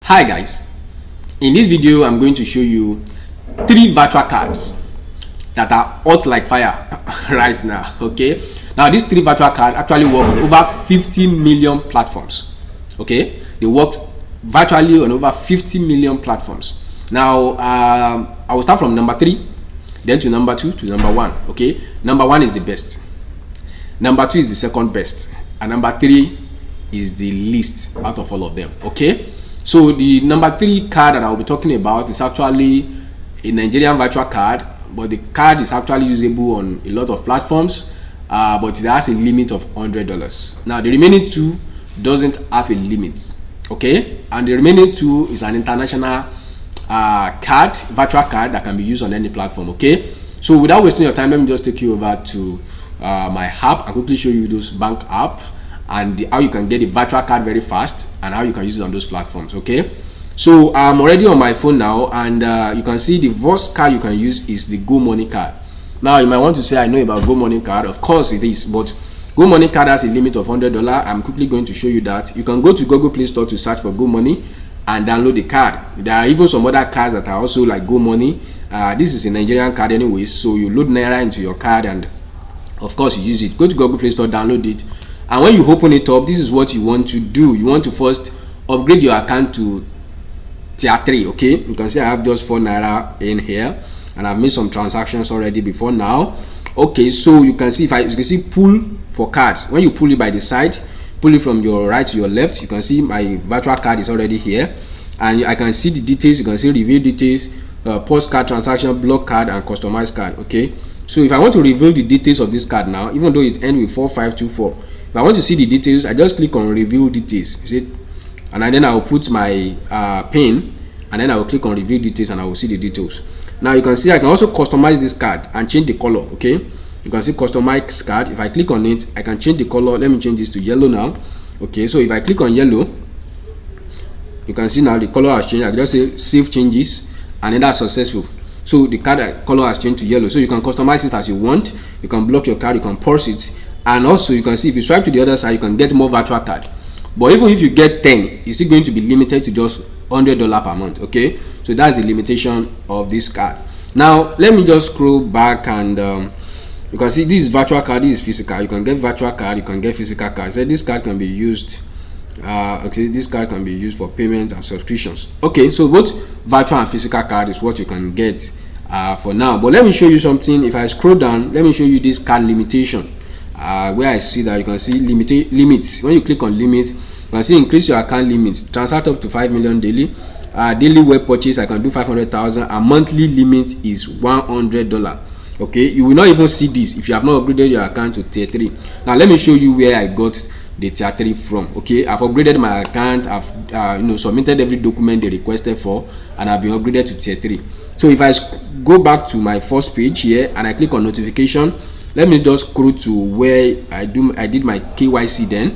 Hi guys, in this video I'm going to show you 3 virtual cards that are hot like fire right now. Okay, now these 3 virtual cards actually work on over 50 million platforms. Okay, they work virtually on over 50 million platforms. Now I will start from number 3, then to number 2, to number 1. Okay, number 1 is the best, number 2 is the second best, and number 3 is the least out of all of them. Okay, so the number 3 card that I will be talking about is actually a Nigerian virtual card, but the card is actually usable on a lot of platforms, but it has a limit of $100. Now the remaining 2 doesn't have a limit. Okay, and the remaining 2 is an international virtual card that can be used on any platform. Okay, so without wasting your time, let me just take you over to my app and quickly show you those bank apps and how you can get a virtual card very fast and how you can use it on those platforms. Okay, so I'm already on my phone now, and you can see the first card you can use is the Go Money card. Now you might want to say, I know about Go Money card. Of course it is, but Go Money card has a limit of $100. I'm quickly going to show you that. You can go to Google Play Store to search for Go Money and download the card. There are even some other cards that are also like Go Money. This is a Nigerian card anyways, so you load Naira into your card and of course you use it. Go to Google Play Store, download it, and when you open it up, this is what you want to do. You want to first upgrade your account to tier 3. Okay, you can see I have just 4 Naira in here and I've made some transactions already before now. Okay, so you can see, you can see pull for cards. When you pull it by the side, pull it from your right to your left, you can see my virtual card is already here, and I can see the details. You can see review details, post card transaction, block card, and customized card. Okay, so if I want to reveal the details of this card now, even though it ends with 4524, if I want to see the details, I just click on review details. You see, and then I will put my pin, and then I will click on review details and I will see the details. Now you can see I can also customize this card and change the color. Okay, you can see customize card. If I click on it, I can change the color. Let me change this to yellow now. Okay, so if I click on yellow, you can see now the color has changed. I can just say save changes, and then that's successful. So the card color has changed to yellow. So you can customize it as you want. You can block your card, you can pause it, and also you can see if you swipe to the other side, you can get more virtual card. But even if you get 10, it's still going to be limited to just $100 per month. Okay, so that's the limitation of this card. Now let me just scroll back, and you can see this virtual card, this is physical. You can get virtual card, you can get physical card. So this card can be used okay, this card can be used for payments and subscriptions. Okay, so both virtual and physical card is what you can get for now. But let me show you something. If I scroll down, let me show you this card limitation, where I see that you can see limits. When you click on limits, you can see increase your account limits, transact up to 5 million daily, daily web purchase I can do 500,000, and monthly limit is $100. Okay, you will not even see this if you have not upgraded your account to tier 3. Now let me show you where I got the tier 3 from. Okay, I've upgraded my account, I've submitted every document they requested for, and I've been upgraded to tier 3. So if I go back to my first page here and I click on notification, let me just scroll to where I did my KYC. Then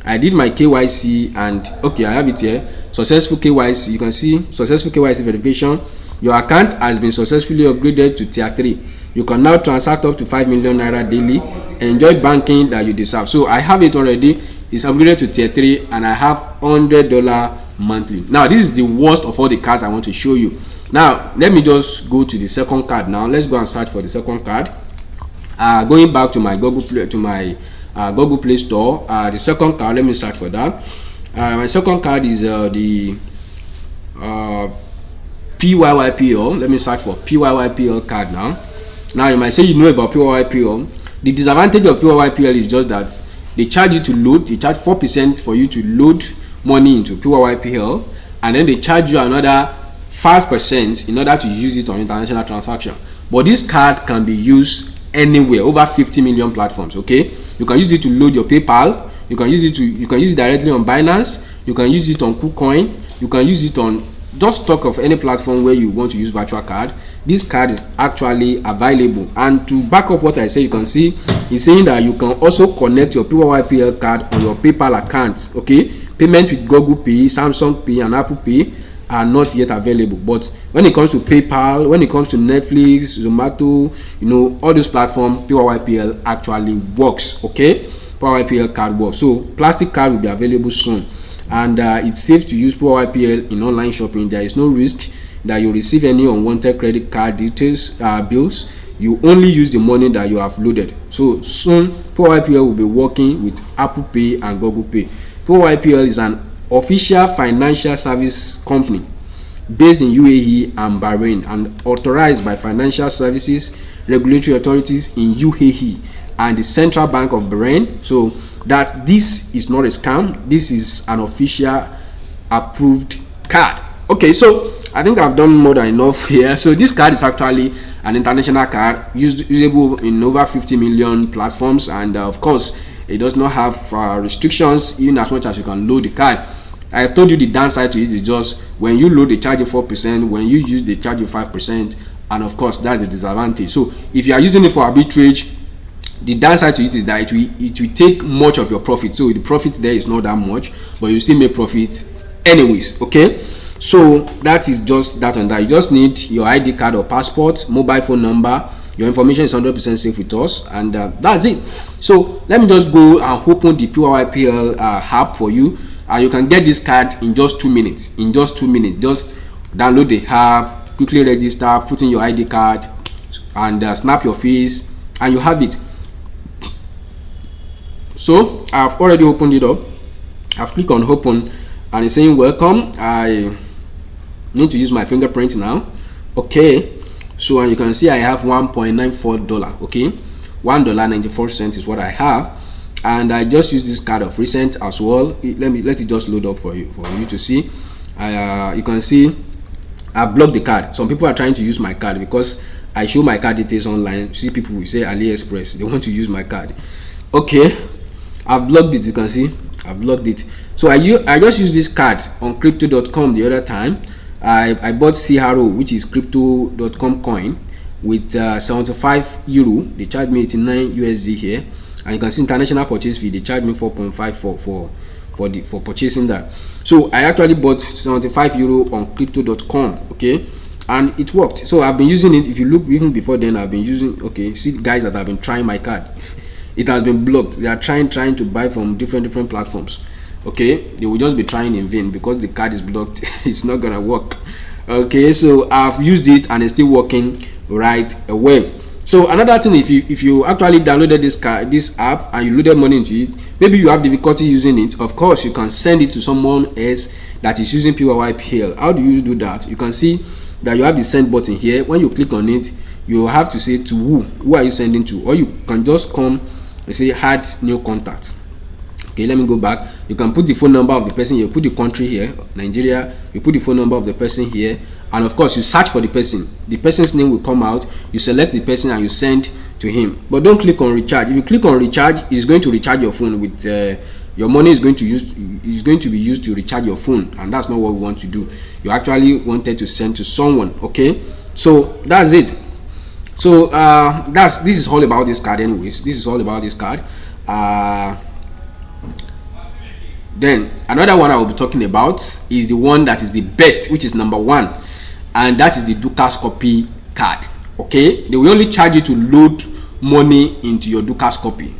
I did my KYC, and okay, I have it here, successful KYC. You can see successful KYC verification. Your account has been successfully upgraded to tier 3. You can now transact up to 5 million Naira daily, enjoy banking that you deserve. So I have it already. It's upgraded to tier 3 and I have $100 monthly. Now this is the worst of all the cards I want to show you. Now let me just go to the second card. Now let's go and search for the second card. Going back to my Google Play Store, the second card, let me search for that. My second card is the PYYPL. Let me search for PYYPL card now. Now you might say you know about PYYPL. The disadvantage of PYYPL is just that they charge you to load. They charge 4% for you to load money into PYYPL, and then they charge you another 5% in order to use it on international transaction. But this card can be used anywhere, over 50 million platforms. Okay, you can use it to load your PayPal. You can use it directly on Binance. You can use it on KuCoin. You can use it on just talk of any platform where you want to use virtual card. This card is actually available, and to back up what I say, you can see it's saying that you can also connect your PYYPL card on your PayPal account. Okay, payment with Google Pay, Samsung Pay, and Apple Pay are not yet available, but when it comes to PayPal, when it comes to Netflix, Zomato, all those platforms, PYYPL actually works. Okay, PYYPL card works. So plastic card will be available soon. and it's safe to use POYPL in online shopping. There is no risk that you receive any unwanted credit card details, bills. You only use the money that you have loaded. So soon POYPL will be working with Apple Pay and Google Pay. POYPL is an official financial service company based in UAE and Bahrain and authorized by financial services regulatory authorities in UAE and the Central Bank of Bahrain. So that this is not a scam, this is an official approved card. Okay, so I think I've done more than enough here. So this card is actually an international card usable in over 50 million platforms, and of course it does not have restrictions even as much as you can load the card. I have told you the downside to it is just when you load they charge you 4%, when you use they charge you 5%, and of course that's the disadvantage. So if you are using it for arbitrage, the downside to it is that it will take much of your profit. So the profit there is not that much, but you still make profit anyways. Okay, so that is just that on that. You just need your ID card or passport, mobile phone number. Your information is 100% safe with us, and that's it. So let me just go and open the POYPL app for you. You can get this card in just 2 minutes. In just 2 minutes, just download the app, quickly register, put in your ID card, and snap your face, and you have it. So I've already opened it up. I've clicked on open, and it's saying welcome. I need to use my fingerprint now. Okay, so and you can see I have $1.94. Okay, $1.94 is what I have. And I just use this card of recent as well. Let it just load up for you to see. You can see I've blocked the card. Some people are trying to use my card because I show my card details online. See, people will say AliExpress, they want to use my card. Okay, I've blocked it. You can see I've blocked it. So I just use this card on crypto.com the other time. I bought CRO, which is crypto.com coin, with 75 euro. They charged me 89 USD here. And you can see international purchase fee, they charge me 4.5 for purchasing that. So I actually bought 75 euro on crypto.com. Okay, and it worked. So I've been using it. If you look, even before then I've been using, okay, see guys that have been trying my card. It has been blocked. They are trying to buy from different platforms. Okay, they will just be trying in vain because the card is blocked. It's not gonna work. Okay, so I've used it and it's still working right away. So another thing, if you actually downloaded this app and you loaded money into it, maybe you have difficulty using it, of course you can send it to someone else that is using POYPL. How do you do that? You can see that you have the send button here. When you click on it, you have to say to who are you sending to, or you can just come and say add new contact. Okay, let me go back. You can put the phone number of the person, you put the country here, Nigeria, you put the phone number of the person here, and of course you search for the person. The person's name will come out, you select the person and you send to him. But don't click on recharge. If you click on recharge, it's going to recharge your phone with your money is going to be used to recharge your phone, and that's not what we want to do. You actually wanted to send to someone. Okay, so that's it. So this is all about this card anyways. This is all about this card. Then another one I will be talking about is the one that is the best, which is number 1, and that is the Dukas Copy card. Okay, they will only charge you to load money into your Dukas Copy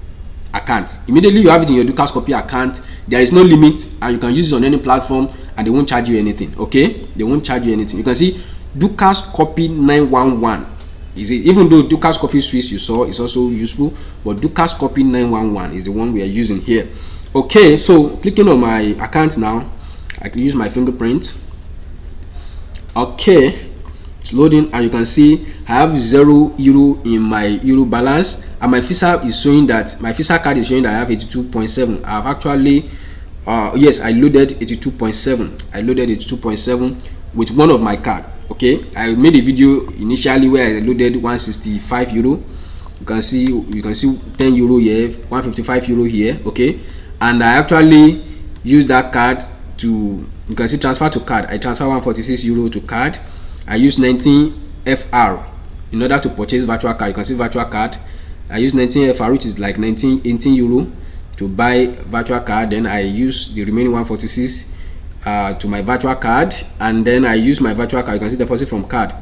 account. Immediately you have it in your Dukas Copy account, there is no limit, and you can use it on any platform and they won't charge you anything. Okay, they won't charge you anything. You can see Dukas Copy 911 is it. Even though Dukas Copy Swiss you saw is also useful, but Dukas Copy 911 is the one we are using here. Okay, so clicking on my account now, I can use my fingerprint. Okay, it's loading, and you can see I have 0 euro in my euro balance, and my Visa is showing that my Visa card is showing that I have 82.7. I have actually yes, I loaded 82.7. I loaded 82.7 with one of my card. Okay, I made a video initially where I loaded 165 euro. You can see 10 euro here, 155 euro here. Okay, and I actually use that card to, you can see transfer to card. I transfer 146 euro to card. I use 19 FR in order to purchase virtual card. You can see virtual card. I use 19 FR, which is like 18 euro to buy virtual card. Then I use the remaining 146 to my virtual card, and then I use my virtual card. You can see deposit from card.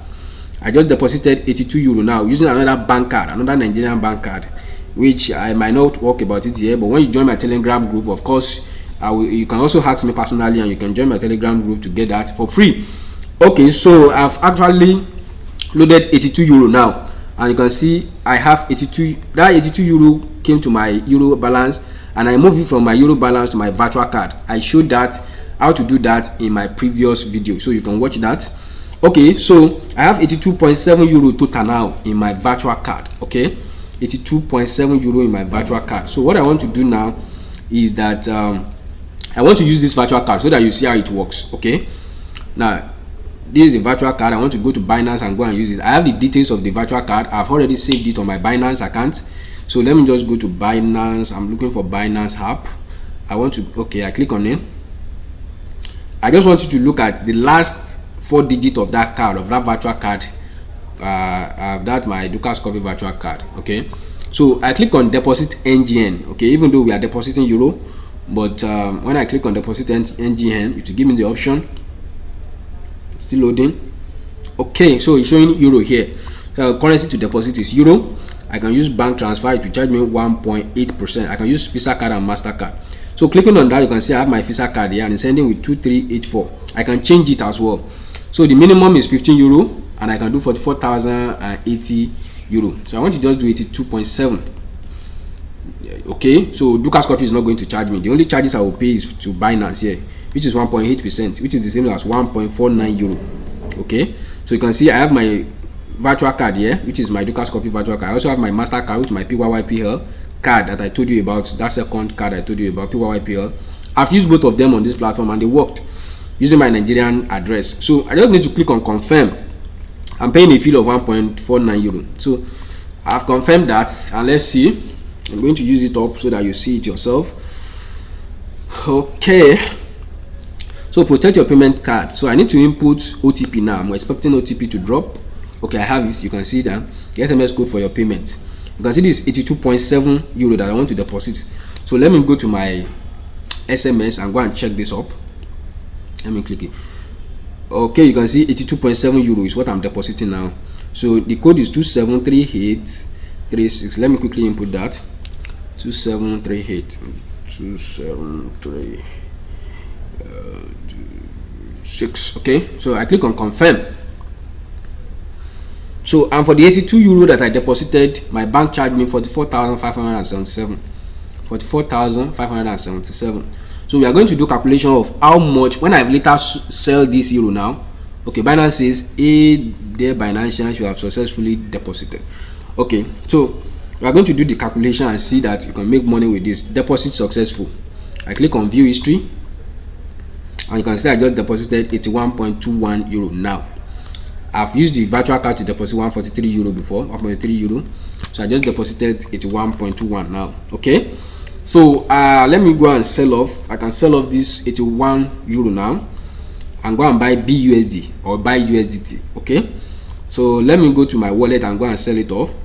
I just deposited 82 euro now using another bank card, another Nigerian bank card, which I might not talk about it here, but when you join my Telegram group, of course You can also ask me personally, and you can join my Telegram group to get that for free. Okay, so I've actually loaded 82 euro now, and you can see I have 82. That 82 euro came to my euro balance, and I moved it from my euro balance to my virtual card. I showed that how to do that in my previous video, so you can watch that. Okay, so I have 82.7 euro total now in my virtual card. Okay, 82.7 euro in my virtual card. So what I want to do now is that I want to use this virtual card so that you see how it works. Okay, now this is a virtual card. I want to go to Binance and go and use it. I have the details of the virtual card. I've already saved it on my Binance account. So let me just go to Binance. I'm looking for Binance app. I want to, okay, I click on it. I just want you to look at the last 4 digits of that card, of that virtual card. That my Dukas Copy virtual card. Okay, so I click on deposit NGN. Okay, even though we are depositing euro, but when I click on deposit NGN, it will give me the option. Still loading. Okay, so it's showing euro here. So currency to deposit is euro. I can use bank transfer. It will charge me 1.8%. I can use Visa card and MasterCard. So clicking on that, you can see I have my Visa card here and it's ending with 2384. I can change it as well. So the minimum is 15 euro and I can do 44,080 euro. So I want to just do 82.7. Okay, so Dukas Copy is not going to charge me. The only charges I will pay is to Binance here, which is 1.8%, which is the same as 1.49 euro. Okay, so you can see I have my virtual card here, which is my Dukas Copy virtual card. I also have my MasterCard, which is my PYYPL card that I told you about, that second card I told you about, PYYPL. I've used both of them on this platform and they worked using my Nigerian address. So I just need to click on confirm. I'm paying a fee of 1.49 euro. So I've confirmed that, and let's see. I'm going to use it up so that you see it yourself. Okay, so protect your payment card. So I need to input OTP now. I'm expecting OTP to drop. Okay, I have it. You can see that the SMS code for your payment. You can see this 82.7 euro that I want to deposit. So let me go to my SMS and go and check this up. Let me click it. Okay, you can see 82.7 euro is what I'm depositing now. So the code is 273836. Let me quickly input that. 2738 273 okay, so I click on confirm. So and for the 82 euro that I deposited, my bank charged me 44,577. 44,577. So we are going to do calculation of how much when I later sell this euro now. Okay, Binance says their Binance you have successfully deposited. Okay, so we are going to do the calculation and see that you can make money with this. Deposit successful. I click on view history and you can see I just deposited 81.21 euro now. I've used the virtual card to deposit 143 euro before, 1.3 euro. So I just deposited 81.21 now. Okay, so let me go and sell off. I can sell off this 81 euro now and go and buy BUSD or buy USDT. Okay, so let me go to my wallet and go and sell it off.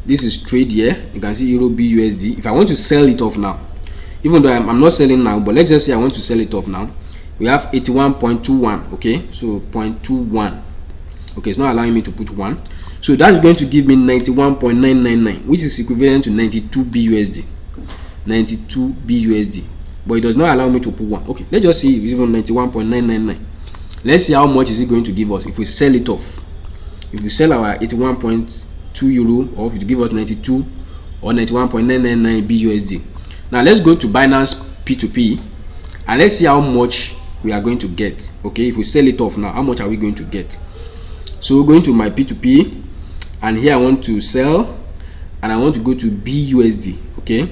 This is trade here. You can see euro BUSD. If I want to sell it off now, even though I'm not selling now, but let's just say I want to sell it off now, we have 81.21. okay, so 0.21. okay, it's not allowing me to put 1, so that's going to give me 91.999, which is equivalent to 92 BUSD. 92 BUSD, but it does not allow me to put 1. Okay, let's just see if it's even 91.999. Let's see how much is it going to give us if we sell it off. If we sell our 81.2 euro, or if it give us 92 or 91.999 BUSD. Now let's go to Binance P2P and let's see how much we are going to get. Okay, if we sell it off now, how much are we going to get? So we're going to my P2P and here I want to sell and I want to go to BUSD. Okay,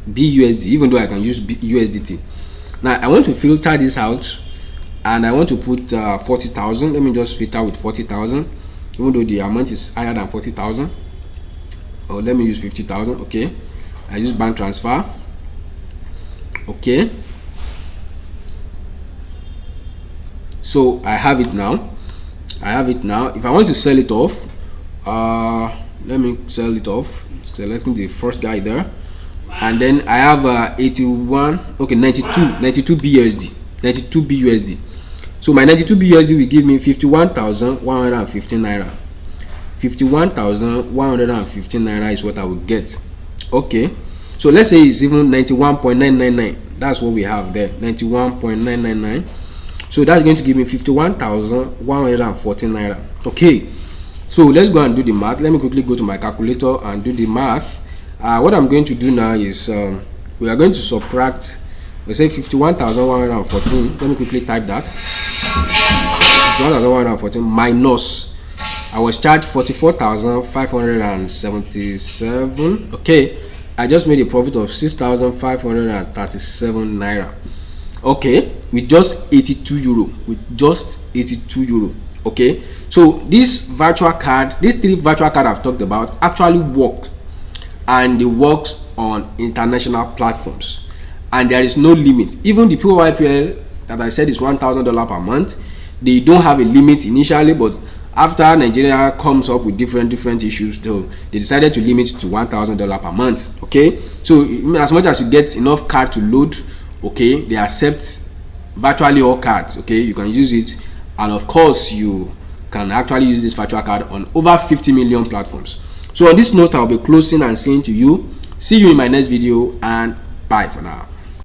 BUSD, even though I can use USDT. Now I want to filter this out and I want to put 40,000. Let me just filter with 40,000, even though the amount is higher than 40,000. Or let me use 50,000. Okay, I use bank transfer. Okay, so I have it now. If I want to sell it off, let me sell it off, selecting the first guy there, and then I have 81, okay, 92 BUSD, 92 BUSD. So my 92 BUSD will give me 51,115 naira. 51,115 naira is what I will get. Okay, So let's say it's even 91.999. That's what we have there, 91.999. So that's going to give me 51,114 naira. Okay, so let's go and do the math. Let me quickly go to my calculator and do the math. What I'm going to do now is we are going to subtract, let's say 51,114. Let me quickly type that. 51,114 minus, I was charged 44,577. Okay, I just made a profit of 6,537 naira. Okay, with just 82 euro. With just 82 euro. Okay, so this virtual card, these three virtual cards I've talked about actually work, and they work on international platforms, and there is no limit. Even the PYPL that I said is $1,000 per month, they don't have a limit initially, but after Nigeria comes up with different issues, though, they decided to limit it to $1,000 per month. Okay, so as much as you get enough card to load, okay, they accept virtually all cards. Okay, you can use it, and of course you can actually use this virtual card on over 50 million platforms. So on this note, I'll be closing and saying to you, see you in my next video, and bye for now.